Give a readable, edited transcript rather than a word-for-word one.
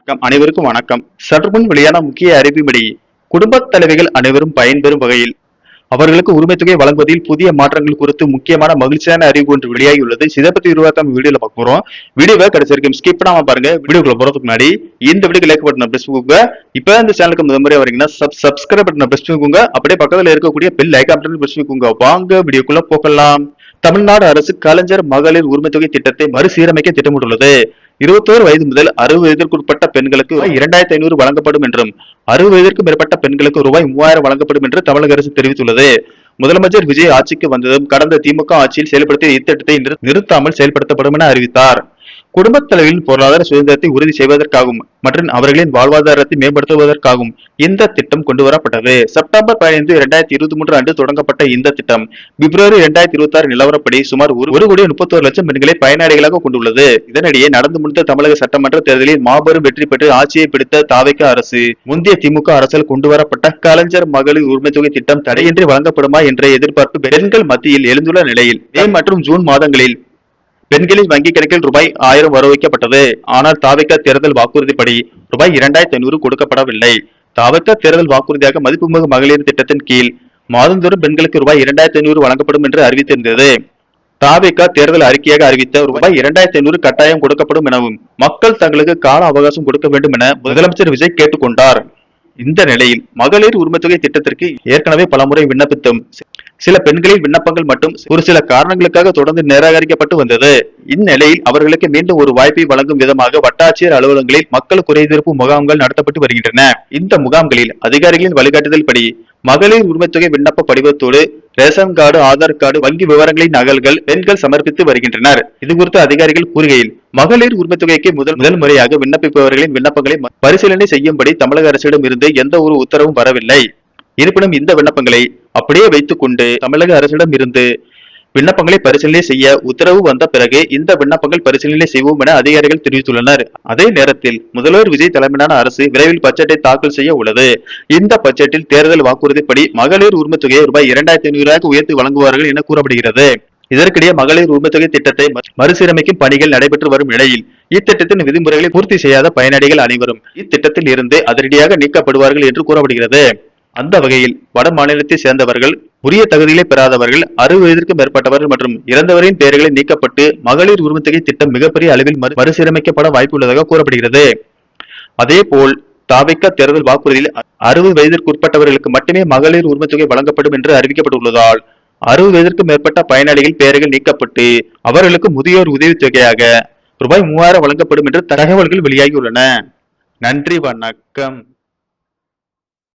அனைவருக்கும் வணக்கம். சற்றுமுன் வெளியான முக்கிய அறிவிப்படி குடும்பத் தலைவிகள் அனைவரும் பயன்பெறும் வகையில் அவர்களுக்கு உரிமை தொகை வழங்குவதில் புதிய மாற்றங்கள் குறித்து முக்கியமான மகிழ்ச்சியான அறிவு ஒன்று வெளியாகியுள்ளது. இதை பத்தி விரிவாக்கம் வீடியோல பார்க்க போறோம். வீடியோவை கடைசி வரைக்கும் ஸ்கிப் பண்ணாம பாருங்க. வீடியோக்குள்ள போறதுக்கு முன்னாடி இந்த வீடியோக்கு லைக் பட்டனை பிரஸ் பண்ணுங்க. இப்ப இந்த சேனலுக்கு முதல் முறையா வரீங்கன்னா சப்ஸ்கிரைப் பட்டனை பிரஸ் பண்ணுங்க. அப்படியே பக்கத்துல இருக்கக்கூடிய பெல் ஐகான் பிரஸ் பண்ணுங்க. வாங்க வீடியோக்குள்ள போகலாம். தமிழ்நாடு அரசு கலைஞர் மகளிர் உரிமை தொகை திட்டத்தை மறுசீரமைக்க திட்டமிட்டுள்ளது. 21 வயது முதல் 60 வயதிற்குட்பட்ட பெண்களுக்கு ரூபாய் 2500 வழங்கப்படும் என்றும் 60 வயதிற்கு மேற்பட்ட பெண்களுக்கு ரூபாய் 3000 வழங்கப்படும் என்று தமிழக அரசு தெரிவித்துள்ளது. முதலமைச்சர் விஜய் ஆட்சிக்கு வந்ததும் கடந்த திமுக ஆட்சியில் செயல்படுத்திய இத்திட்டத்தை நிறுத்தாமல் செயல்படுத்தப்படும் என அறிவித்தார். குடும்பத் தலைவியின் பொருளாதார சுதந்திரத்தை உறுதி செய்வதற்காகவும் மற்றும் அவர்களின் வாழ்வாதாரத்தை மேம்படுத்துவதற்காகவும் இந்த திட்டம் கொண்டுவரப்பட்டது. செப்டம்பர் 15, 2023 அன்று தொடங்கப்பட்ட இந்த திட்டம் பிப்ரவரி 2026 நிலவரப்படி சுமார் 1,31,00,000 பெண்களை பயனாளிகளாக கொண்டுள்ளது. இதனிடையே நடந்து முடிந்த தமிழக சட்டமன்ற தேர்தலில் மாபெரும் வெற்றி பெற்று ஆட்சியை பிடித்த தாவேக அரசு முந்தைய திமுக அரசால் கொண்டுவரப்பட்ட கலைஞர் மகளிர் உரிமை தொகை திட்டம் தடையின்றி வழங்கப்படுமா என்ற எதிர்பார்ப்பு பெண்கள் மத்தியில் எழுந்துள்ள நிலையில் மே மற்றும் ஜூன் மாதங்களில் பெண்களின் வங்கி கணக்கில் ரூபாய் 1000 வர வைக்கப்பட்டது. ஆனால் தாவேக தேர்தல் வாக்குறுதிப்படி ரூபாய் 2500 கொடுக்கப்படவில்லை. தாவேக தேர்தல் வாக்குறுதியாக மதிப்புமிகு மகளிர் திட்டத்தின் கீழ் மாதந்தோறும் பெண்களுக்கு ரூபாய் 2500 வழங்கப்படும் என்று அறிவித்திருந்தது. தாவேக தேர்தல் அறிக்கையாக அறிவித்த ரூபாய் 2500 கட்டாயம் கொடுக்கப்படும் எனவும் மக்கள் தங்களுக்கு கால அவகாசம் கொடுக்க வேண்டும் என முதலமைச்சர் விஜய் கேட்டுக்கொண்டார். இந்த நிலையில் மகளிர் உரிமை தொகை திட்டத்திற்கு ஏற்கனவே பலமுறை விண்ணப்பித்தும் சில பெண்களின் விண்ணப்பங்கள் மட்டும் ஒரு சில காரணங்களுக்காக தொடர்ந்து நிராகரிக்கப்பட்டு வந்தது. இந்நிலையில் அவர்களுக்கு மீண்டும் ஒரு வாய்ப்பை வழங்கும் விதமாக வட்டாட்சியர் அலுவலகங்களில் மக்கள் குறைதீர்ப்பு முகாம்கள் நடத்தப்பட்டு வருகின்றன. இந்த முகாம்களில் அதிகாரிகளின் வழிகாட்டுதல் படி மகளிர் உரிமை தொகை விண்ணப்ப படிவத்தோடு ரேஷன் கார்டு, ஆதார் கார்டு, வங்கி விவரங்களின் நகல்கள் பெண்கள் சமர்ப்பித்து வருகின்றனர். இது குறித்து அதிகாரிகள் கூறுகையில், மகளிர் உரிமை தொகைக்கு முதல் முறையாக விண்ணப்பிப்பவர்களின் விண்ணப்பங்களை பரிசீலனை செய்யும்படி தமிழக அரசிடம் இருந்து எந்த ஒரு உத்தரவும் வரவில்லை. இருப்பினும் இந்த விண்ணப்பங்களை அப்படியே வைத்துக் கொண்டு தமிழக அரசிடம் இருந்து விண்ணப்பங்களை பரிசீலனை செய்ய உத்தரவு வந்த பிறகு இந்த விண்ணப்பங்கள் பரிசீலனை செய்வோம் என அதிகாரிகள் தெரிவித்துள்ளனர். அதே நேரத்தில் முதல்வர் விஜய் தலைமையிலான அரசு விரைவில் பட்ஜெட்டை தாக்கல் செய்ய உள்ளது. இந்த பட்ஜெட்டில் தேர்தல் வாக்குறுதிப்படி மகளிர் உரிமை தொகையை ரூபாய் 2500 உயர்த்தி வழங்குவார்கள் என கூறப்படுகிறது. இதற்கிடையே மகளிர் உரிமை தொகை திட்டத்தை மறுசீரமைக்கும் பணிகள் நடைபெற்று வரும் நிலையில் இத்திட்டத்தின் விதிமுறைகளை பூர்த்தி செய்யாத பயனாளிகள் அனைவரும் இத்திட்டத்தில் இருந்து அதிரடியாக நீக்கப்படுவார்கள் என்று கூறப்படுகிறது. அந்த வகையில் வட மாநிலத்தை சேர்ந்தவர்கள், உரிய தகுதிகளை பெறாதவர்கள், 60 வயதிற்கு மேற்பட்டவர்கள் மற்றும் இறந்தவரின் பெயர்களை நீக்கப்பட்டு மகளிர் உரிமை தொகை திட்டம் மிகப்பெரிய அளவில் மறுசீரமைக்கப்பட வாய்ப்புள்ளதாக கூறப்படுகிறது. அதேபோல் தாவேக தேர்தல் வாக்குறுதியில் 60 வயதிற்குட்பட்டவர்களுக்கு மட்டுமே மகளிர் உரிமை தொகை வழங்கப்படும் என்று அறிவிக்கப்பட்டுள்ளதால் 60 வயதிற்கு மேற்பட்ட பயனாளிகள் பெயர்கள் நீக்கப்பட்டு அவர்களுக்கு முதியோர் உதவி தொகையாக ரூபாய் 3000 வழங்கப்படும் என்று தகவல்கள் வெளியாகியுள்ளன. நன்றி, வணக்கம்.